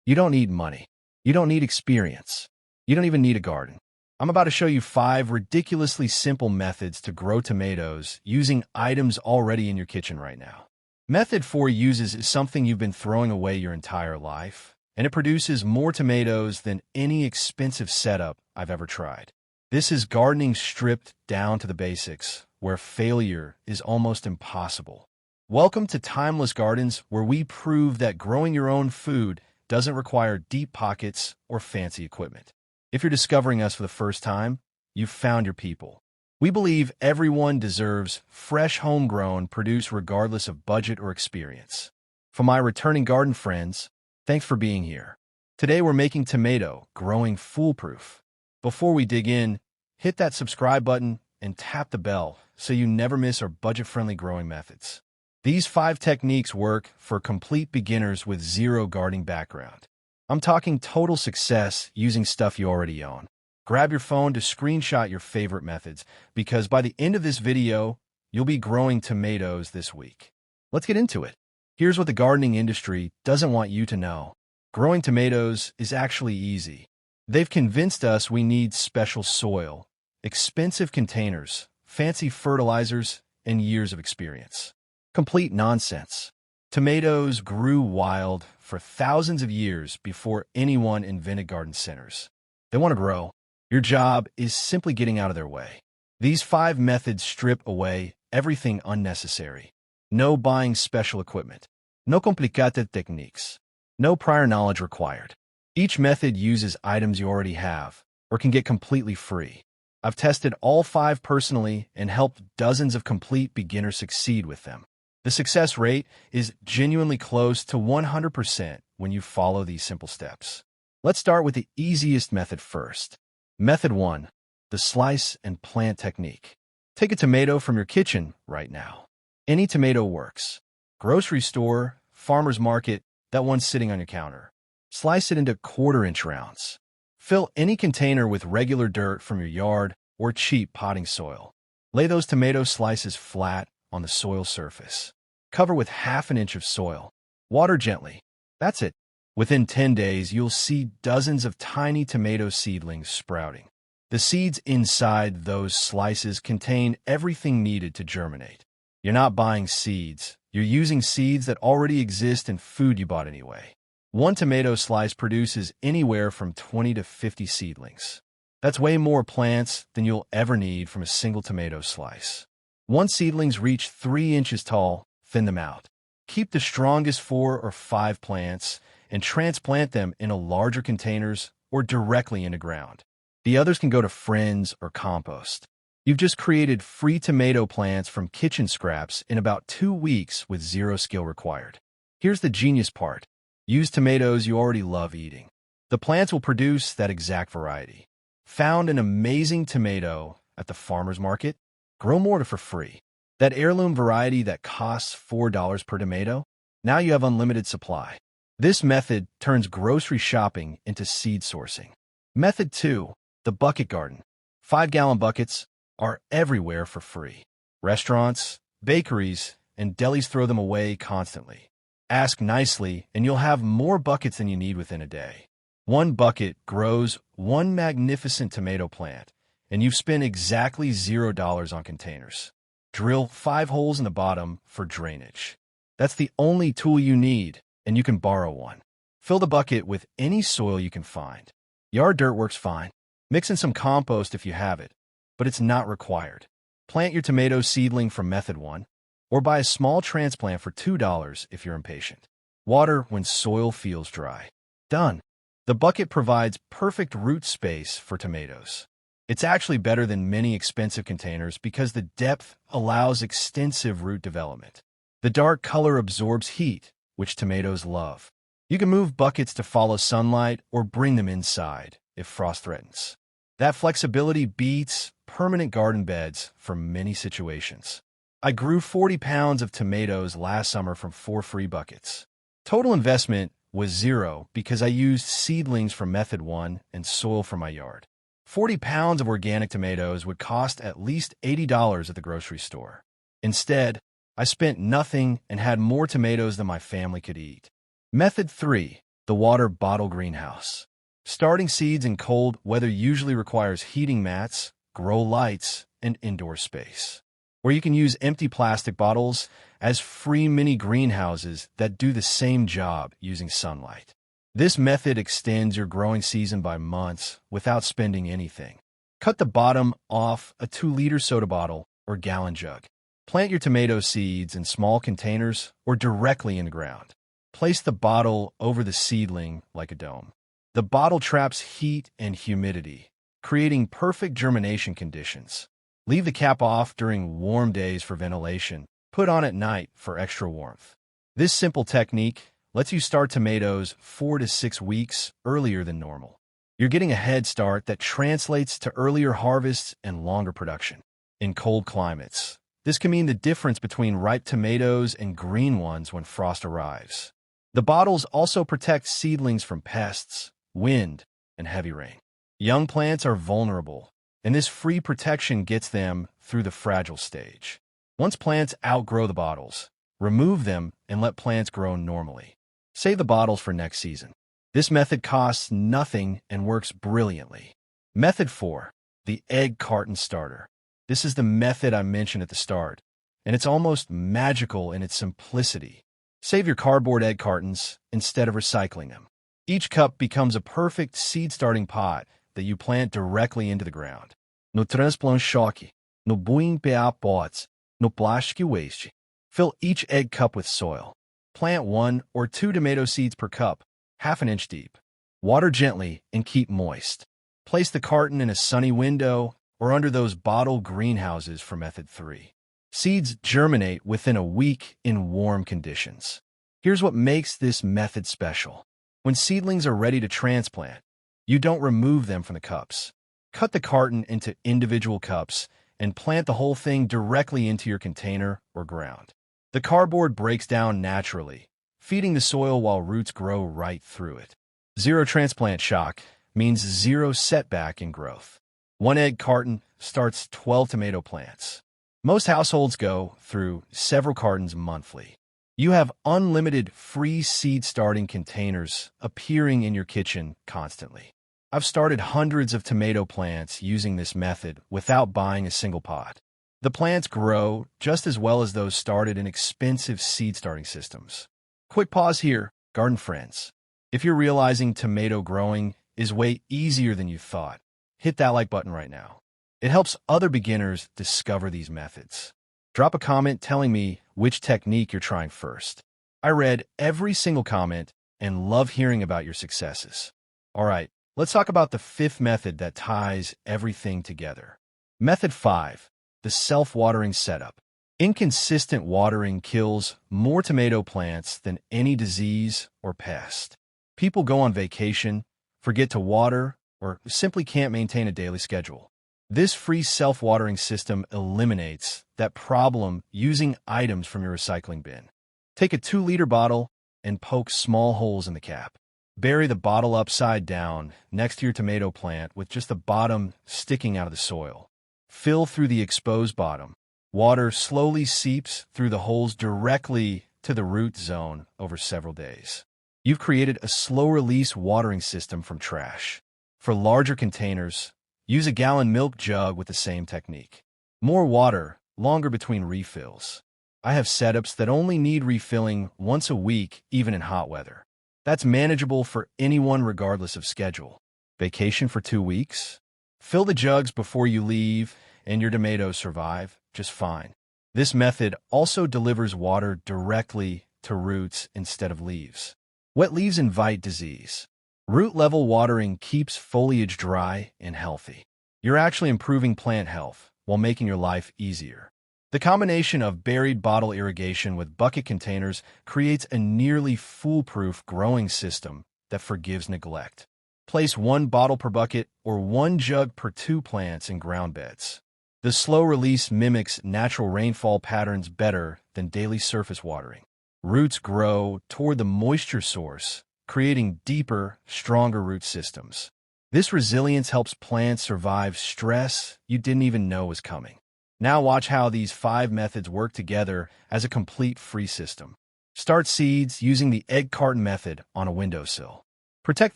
You don't need money. You don't need experience. You don't even need a garden. I'm about to show you 5 ridiculously simple methods to grow tomatoes using items already in your kitchen right now. Method 4 uses something you've been throwing away your entire life, and it produces more tomatoes than any expensive setup I've ever tried. This is gardening stripped down to the basics, where failure is almost impossible. Welcome to Timeless Gardens, where we prove that growing your own food doesn't require deep pockets or fancy equipment. If you're discovering us for the first time, you've found your people. We believe everyone deserves fresh homegrown produce regardless of budget or experience. For my returning garden friends, thanks for being here. Today we're making tomato growing foolproof. Before we dig in, hit that subscribe button and tap the bell so you never miss our budget-friendly growing methods. These 5 techniques work for complete beginners with zero gardening background. I'm talking total success using stuff you already own. Grab your phone to screenshot your favorite methods, because by the end of this video, you'll be growing tomatoes this week. Let's get into it. Here's what the gardening industry doesn't want you to know. Growing tomatoes is actually easy. They've convinced us we need special soil, expensive containers, fancy fertilizers, and years of experience. Complete nonsense. Tomatoes grew wild for thousands of years before anyone invented garden centers. They want to grow. Your job is simply getting out of their way. These 5 methods strip away everything unnecessary. No buying special equipment. No complicated techniques. No prior knowledge required. Each method uses items you already have or can get completely free. I've tested all 5 personally and helped dozens of complete beginners succeed with them. The success rate is genuinely close to 100% when you follow these simple steps. Let's start with the easiest method first. Method 1, the slice and plant technique. Take a tomato from your kitchen right now. Any tomato works. Grocery store, farmer's market, that one sitting on your counter. Slice it into 1/4-inch rounds. Fill any container with regular dirt from your yard or cheap potting soil. Lay those tomato slices flat on the soil surface. Cover with 1/2 inch of soil. Water gently. That's it. Within 10 days, you'll see dozens of tiny tomato seedlings sprouting. The seeds inside those slices contain everything needed to germinate. You're not buying seeds. You're using seeds that already exist in food you bought anyway. One tomato slice produces anywhere from 20 to 50 seedlings. That's way more plants than you'll ever need from a single tomato slice. Once seedlings reach 3 inches tall, thin them out. Keep the strongest 4 or 5 plants and transplant them into larger containers or directly into ground. The others can go to friends or compost. You've just created free tomato plants from kitchen scraps in about 2 weeks with zero skill required. Here's the genius part. Use tomatoes you already love eating. The plants will produce that exact variety. Found an amazing tomato at the farmer's market? Grow more for free. That heirloom variety that costs $4 per tomato? Now you have unlimited supply. This method turns grocery shopping into seed sourcing. Method 2, the bucket garden. 5-gallon buckets are everywhere for free. Restaurants, bakeries, and delis throw them away constantly. Ask nicely, and you'll have more buckets than you need within a day. 1 bucket grows 1 magnificent tomato plant, and you've spent exactly $0 on containers. Drill 5 holes in the bottom for drainage. That's the only tool you need, and you can borrow one. Fill the bucket with any soil you can find. Yard dirt works fine. Mix in some compost if you have it, but it's not required. Plant your tomato seedling from Method 1, or buy a small transplant for $2 if you're impatient. Water when soil feels dry. Done. The bucket provides perfect root space for tomatoes. It's actually better than many expensive containers because the depth allows extensive root development. The dark color absorbs heat, which tomatoes love. You can move buckets to follow sunlight or bring them inside if frost threatens. That flexibility beats permanent garden beds for many situations. I grew 40 pounds of tomatoes last summer from 4 free buckets. Total investment was 0 because I used seedlings from Method 1 and soil from my yard. 40 pounds of organic tomatoes would cost at least $80 at the grocery store. Instead, I spent nothing and had more tomatoes than my family could eat. Method 3, the water bottle greenhouse. Starting seeds in cold weather usually requires heating mats, grow lights, and indoor space. Where you can use empty plastic bottles as free mini greenhouses that do the same job using sunlight. This method extends your growing season by months without spending anything. Cut the bottom off a 2-liter soda bottle or gallon jug. Plant your tomato seeds in small containers or directly in the ground. Place the bottle over the seedling like a dome. The bottle traps heat and humidity, creating perfect germination conditions. Leave the cap off during warm days for ventilation. Put on at night for extra warmth. This simple technique lets you start tomatoes 4 to 6 weeks earlier than normal. You're getting a head start that translates to earlier harvests and longer production. In cold climates, this can mean the difference between ripe tomatoes and green ones when frost arrives. The bottles also protect seedlings from pests, wind, and heavy rain. Young plants are vulnerable, and this free protection gets them through the fragile stage. Once plants outgrow the bottles, remove them and let plants grow normally. Save the bottles for next season. This method costs nothing and works brilliantly. Method 4, the egg carton starter. This is the method I mentioned at the start, and it's almost magical in its simplicity. Save your cardboard egg cartons instead of recycling them. Each cup becomes a perfect seed-starting pot that you plant directly into the ground. No transplant choque, no buoying PA pots, no plastic waste. Fill each egg cup with soil. Plant 1 or 2 tomato seeds per cup, half an inch deep. Water gently and keep moist. Place the carton in a sunny window or under those bottle greenhouses for method 3. Seeds germinate within a week in warm conditions. Here's what makes this method special. When seedlings are ready to transplant, you don't remove them from the cups. Cut the carton into individual cups and plant the whole thing directly into your container or ground. The cardboard breaks down naturally, feeding the soil while roots grow right through it. Zero transplant shock means zero setback in growth. 1 egg carton starts 12 tomato plants. Most households go through several cartons monthly. You have unlimited free seed starting containers appearing in your kitchen constantly. I've started hundreds of tomato plants using this method without buying a single pot. The plants grow just as well as those started in expensive seed starting systems. Quick pause here, garden friends. If you're realizing tomato growing is way easier than you thought, hit that like button right now. It helps other beginners discover these methods. Drop a comment telling me which technique you're trying first. I read every single comment and love hearing about your successes. All right, let's talk about the 5th method that ties everything together. Method 5, the self-watering setup. Inconsistent watering kills more tomato plants than any disease or pest. People go on vacation, forget to water, or simply can't maintain a daily schedule. This free self-watering system eliminates that problem using items from your recycling bin. Take a 2-liter bottle and poke small holes in the cap. Bury the bottle upside down next to your tomato plant with just the bottom sticking out of the soil. Fill through the exposed bottom. Water slowly seeps through the holes directly to the root zone over several days. You've created a slow-release watering system from trash. For larger containers, use a gallon milk jug with the same technique. More water, longer between refills. I have setups that only need refilling once a week, even in hot weather. That's manageable for anyone regardless of schedule. Vacation for 2 weeks? Fill the jugs before you leave, and your tomatoes survive just fine. This method also delivers water directly to roots instead of leaves. Wet leaves invite disease. Root-level watering keeps foliage dry and healthy. You're actually improving plant health while making your life easier. The combination of buried bottle irrigation with bucket containers creates a nearly foolproof growing system that forgives neglect. Place 1 bottle per bucket or 1 jug per 2 plants in ground beds. The slow release mimics natural rainfall patterns better than daily surface watering. Roots grow toward the moisture source, creating deeper, stronger root systems. This resilience helps plants survive stress you didn't even know was coming. Now watch how these 5 methods work together as a complete free system. Start seeds using the egg carton method on a windowsill. Protect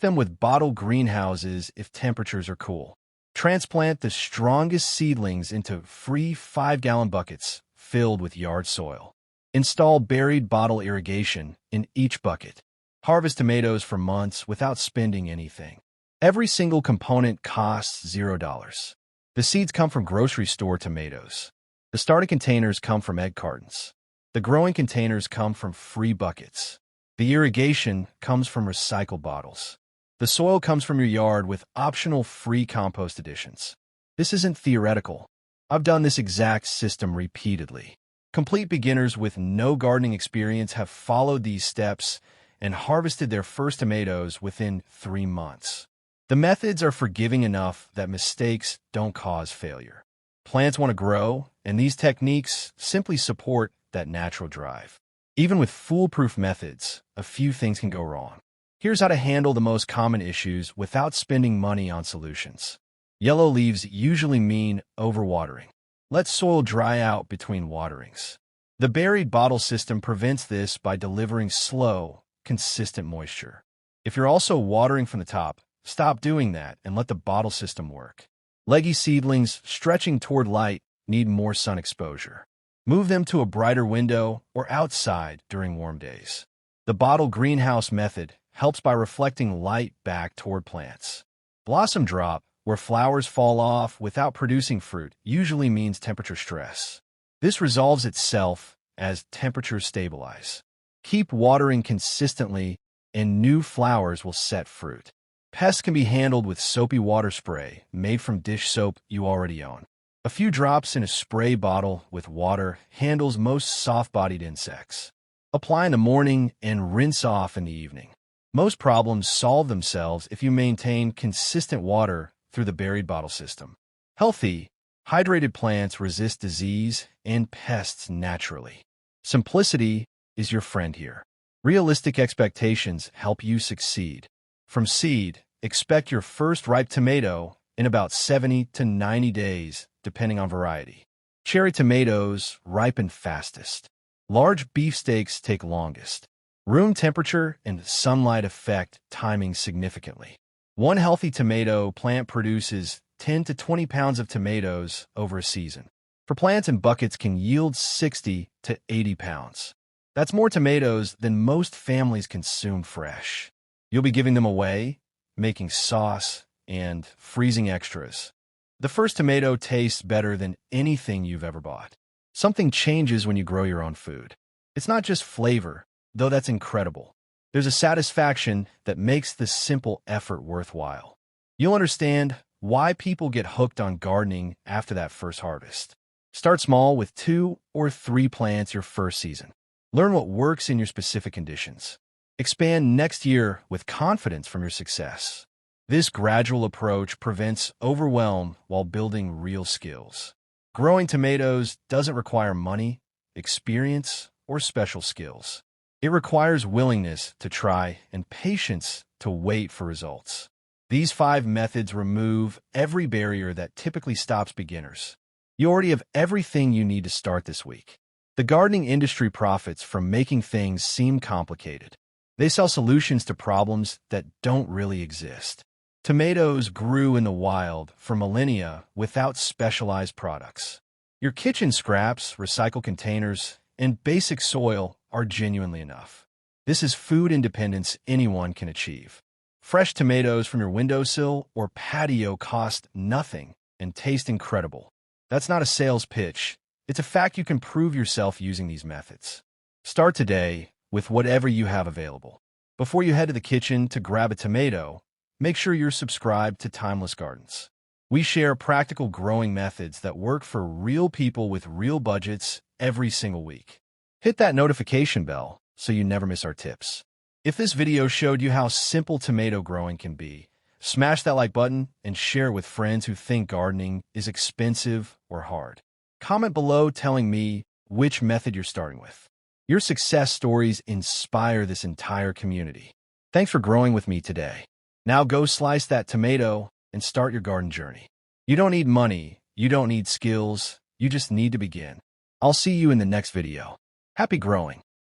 them with bottle greenhouses if temperatures are cool. Transplant the strongest seedlings into free 5-gallon buckets filled with yard soil. Install buried bottle irrigation in each bucket. Harvest tomatoes for months without spending anything. Every single component costs $0. The seeds come from grocery store tomatoes. The starting containers come from egg cartons. The growing containers come from free buckets. The irrigation comes from recycled bottles. The soil comes from your yard with optional free compost additions. This isn't theoretical. I've done this exact system repeatedly. Complete beginners with no gardening experience have followed these steps and harvested their first tomatoes within 3 months. The methods are forgiving enough that mistakes don't cause failure. Plants want to grow, and these techniques simply support that natural drive. Even with foolproof methods, a few things can go wrong. Here's how to handle the most common issues without spending money on solutions. Yellow leaves usually mean overwatering. Let soil dry out between waterings. The buried bottle system prevents this by delivering slow, consistent moisture. If you're also watering from the top, stop doing that and let the bottle system work. Leggy seedlings stretching toward light need more sun exposure. Move them to a brighter window or outside during warm days. The bottle greenhouse method helps by reflecting light back toward plants. Blossom drop, where flowers fall off without producing fruit, usually means temperature stress. This resolves itself as temperatures stabilize. Keep watering consistently, and new flowers will set fruit. Pests can be handled with soapy water spray made from dish soap you already own. A few drops in a spray bottle with water handles most soft-bodied insects. Apply in the morning and rinse off in the evening. Most problems solve themselves if you maintain consistent water through the buried bottle system. Healthy, hydrated plants resist disease and pests naturally. Simplicity is your friend here. Realistic expectations help you succeed. From seed, expect your first ripe tomato in about 70 to 90 days, depending on variety. Cherry tomatoes ripen fastest. Large beefsteaks take longest. Room temperature and sunlight affect timing significantly. One healthy tomato plant produces 10 to 20 pounds of tomatoes over a season. For plants in buckets can yield 60 to 80 pounds. That's more tomatoes than most families consume fresh. You'll be giving them away, making sauce, and freezing extras. The first tomato tastes better than anything you've ever bought. Something changes when you grow your own food. It's not just flavor, though that's incredible. There's a satisfaction that makes this simple effort worthwhile. You'll understand why people get hooked on gardening after that first harvest. Start small with 2 or 3 plants your first season. Learn what works in your specific conditions. Expand next year with confidence from your success. This gradual approach prevents overwhelm while building real skills. Growing tomatoes doesn't require money, experience, or special skills. It requires willingness to try and patience to wait for results. These 5 methods remove every barrier that typically stops beginners. You already have everything you need to start this week. The gardening industry profits from making things seem complicated. They sell solutions to problems that don't really exist. Tomatoes grew in the wild for millennia without specialized products. Your kitchen scraps, recycled containers, and basic soil are genuinely enough. This is food independence anyone can achieve. Fresh tomatoes from your windowsill or patio cost nothing and taste incredible. That's not a sales pitch. It's a fact you can prove yourself using these methods. Start today with whatever you have available. Before you head to the kitchen to grab a tomato, make sure you're subscribed to Timeless Gardens. We share practical growing methods that work for real people with real budgets every single week. Hit that notification bell so you never miss our tips. If this video showed you how simple tomato growing can be, smash that like button and share with friends who think gardening is expensive or hard. Comment below telling me which method you're starting with. Your success stories inspire this entire community. Thanks for growing with me today. Now go slice that tomato and start your garden journey. You don't need money, you don't need skills, you just need to begin. I'll see you in the next video. Happy growing!